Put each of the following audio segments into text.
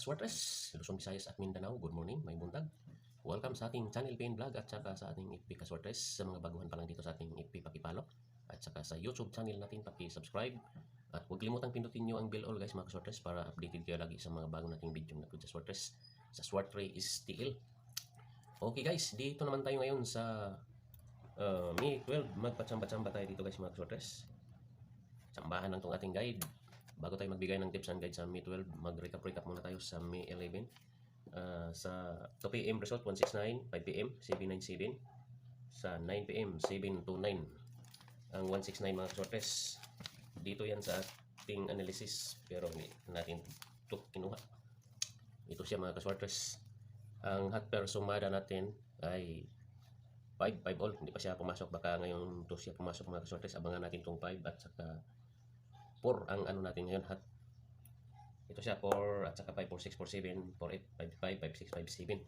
kaswartes, Luzon, Visayas at Mindanao. Good morning, may buntag. Welcome sa ating channel Pain Vlog at saka sa ating FB Kaswartes. Sa mga baguhan pa lang dito sa ating FB, pakipalo. At saka sa YouTube channel natin, paki-subscribe. At huwag limutan pindutin nyo ang bell all guys mga kaswartes para updated kayo lagi sa mga bago nating video na sa Swartes. Sa Swartre is TL. Okay guys, dito naman tayo ngayon sa May 12. Magpatsamba-tsamba tayo dito guys mga kaswartes. Tsambahan lang itong ating guide. Bago tayo magbigay ng tips and guide sa May 12, mag-recap muna tayo sa May 11. Sa 2 PM result 169, 5 PM 797, sa 9 PM 729. Ang 169 mga kaswartes, dito yan sa ating analysis pero hindi natin ito kinuha. Ito siya mga kaswartes. Ang hot pair sumada natin ay 5 all, hindi pa siya pumasok, baka ngayon ito siya pumasok mga kaswartes. Abangan natin itong 5 at saka 4 ang ano natin ngayon hot. Ito siya 4 at saka 5, 4, 6, 4, 7, 4, 8, 5, 5, 5, 6, 5, 7.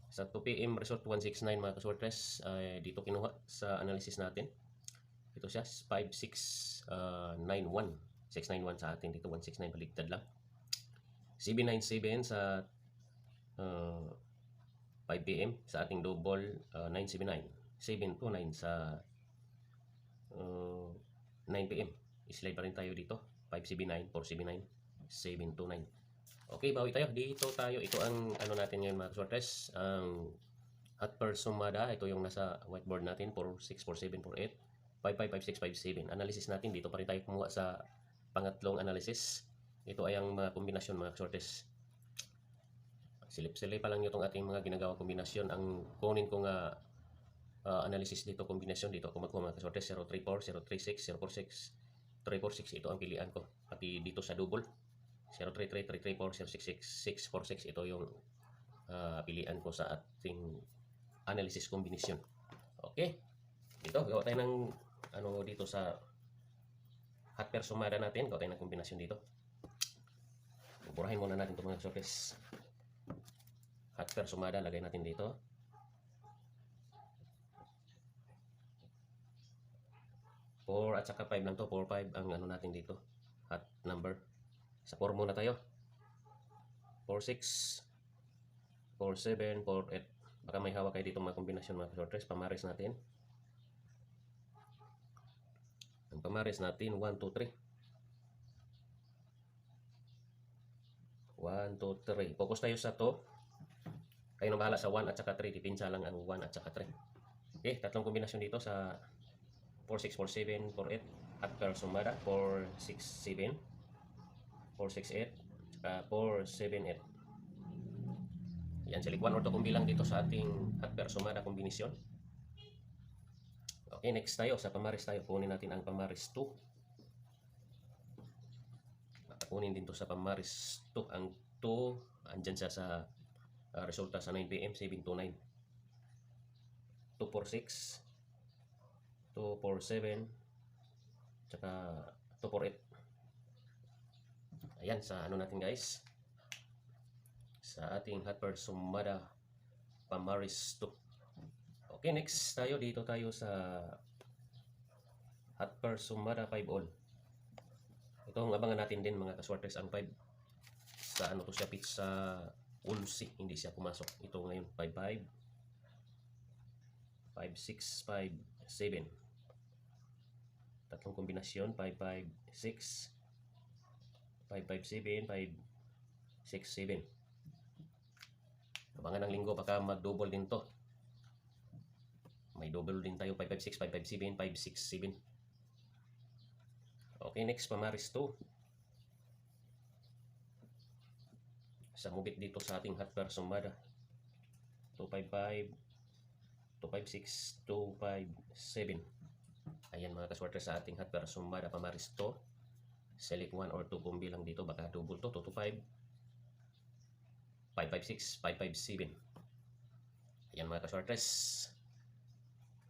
Sa 2 PM result 169 mga kaswartes, dito kinuha sa analysis natin. Ito siya 5, 6, 9, 1. 691 sa atin dito, 169 baligtad lang. 797 sa 5 PM sa ating double, 979. 729 sa 9 PM. Slide pa rin tayo dito. 579, 479, 729. Okay, bawi tayo. Dito tayo. Ito ang ano natin ngayon mga kaswartes. Ang hot pair sumada. Ito yung nasa whiteboard natin. 46, 47, 48, 55, 56, 57. Analysis natin. Dito pa rin tayo kumuha sa pangatlong analysis. Ito ay ang mga kombinasyon mga kaswartes. Silip-silip pa lang itong ating mga ginagawa kombinasyon. Ang kunin ko nga analysis dito, kombinasyon dito ako magkuha mga kaswartes. 034, 036, 046, 346, ito ang pilian ko. Pati dito sa double 033, 334, 066, 646, ito yung pilian ko sa ating analysis combination. Okay, dito gawa tayo ng ano dito sa hot pair sumada natin. Gawa tayo ng kombinasyon dito. Burahin muna natin ito mga kaswartes. Hot pair sumada, lagay natin dito. Four at saka 5 lang to. 4, 5 ang ano natin dito. Hot number. Sa 4 muna tayo. 4, 6, 4, 7, 4, 8. Baka may hawak kayo dito mga kombinasyon mga kaswartes. Pamaris natin. Ang pamaris natin 1, 2, 3. 1, 2, 3. Focus tayo sa to. Kayo na bahala sa 1 at saka 3. Dipinsa lang ang 1 at saka 3. Okay, tatlong kombinasyon dito sa 4, 6, 4, 7, 4, 8. Hot pair sumada. 4, 6, 7. 4, 6, 8. Saka 4, 7, 8. Yan, select 1 or 2 kung bilang dito sa ating hot pair sumada kombinasyon. Okay, next tayo. Sa pamaris tayo. Kunin natin ang pamaris 2. Kunin din to sa pamaris 2. Ang 2, andyan siya sa resulta sa 9 PM, 729. 246. 247, tsaka 248. Ayan, sa ano natin guys, sa ating hot pair sumada pamaris 2. Okay, next tayo. Dito tayo sa hot pair sumada 5 all. Ito ang abangan natin din mga kaswartes, ang 5. Sa ano to siya, pizza 11, hindi siya pumasok. Ito ngayon 5, 5, 5, 6, 5, 7. Tatlong kombinasyon 5, 5, 6, 5, 5, 7, 5, 6, 7. Abangan ng linggo baka mag-double din to. May double din tayo 5, 5, 6, 5, 5, 7, 5, 6, 7. Okay, next pamaris 2. Sa mubit dito sa ating hot pair sumada 255, 256, 257. Ayan mga kaswartes, sa ating hot pair sumada pamaris 2. Select 1 or 2 kung bilang dito, baka double to. 225, 556, 557. Ayan mga kaswartes,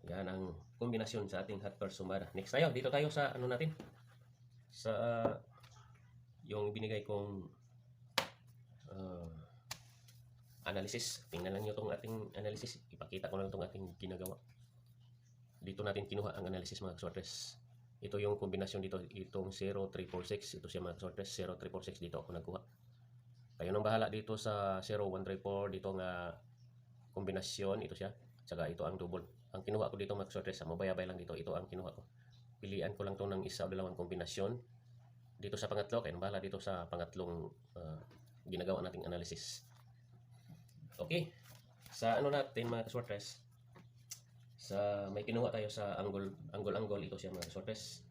yan ang kombinasyon sa ating hot pair sumada. Next tayo, dito tayo sa ano natin, sa yung binigay kong analysis. Tingnan lang nyo itong ating analysis. Ipakita ko lang itong ating ginagawa. Dito natin kinuha ang analysis mga kaswartes. Ito yung kombinasyon dito. Itong 0346. Ito siya mga kaswartes. 0346. Dito ako nagkuha. Kayo nang bahala dito sa 0134 dito nga kombinasyon ito siya. Tsaka ito ang double. Ang kinuha ko dito mga kaswerte sa mabayabay lang dito. Ito ang kinuha ko. Pilian ko lang to ng isa o dalawang kombinasyon. Dito sa pangatlo, kayo nang bahala dito sa pangatlong ginagawa nating analysis. Okay. Sa ano natin mga kaswertes, sa may kinuha tayo sa angle ito siya mga kaswertes.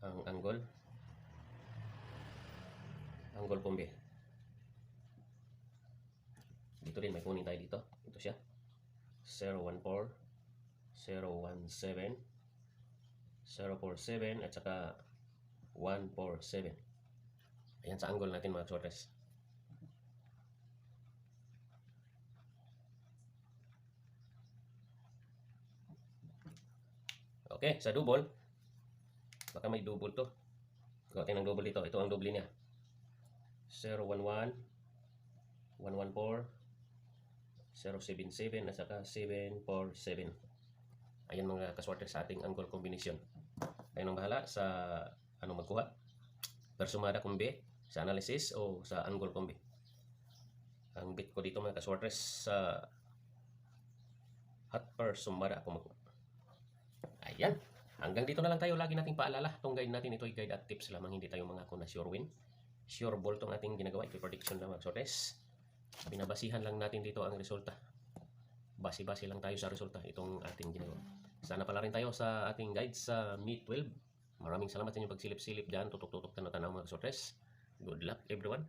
Ang angle pombe. Dito rin may kunin tayo dito. Ito siya. 014, 017, 047 at saka 147. Ayan sa angle natin mga kaswertes. Okay, sa double, baka may double to. Gawa tayo ng double dito. Ito ang double niya. 011, 114, 077 at saka 747. Ayan mga kaswerte sa ating angle combination. Kayo nang bahala sa ano magkuha. Persumada kumbi sa analysis o sa angle kumbi. Ang bit ko dito mga kaswerte sa hot persumada ako magkuha. Ayan. Hanggang dito na lang tayo. Lagi nating paalala. Itong guide natin, ito ay guide at tips lamang. Hindi tayo mga na sure win. Sure ball itong ating ginagawa. Ito prediction lang mga kaswertes. Binabasihan lang natin dito ang resulta. Basi-basi lang tayo sa resulta itong ating ginagawa. Sana pala rin tayo sa ating guide sa Meet 12. Maraming salamat sa inyong pagsilip-silip dyan. Tutok-tutok tanaw mga kaswertes. Good luck everyone.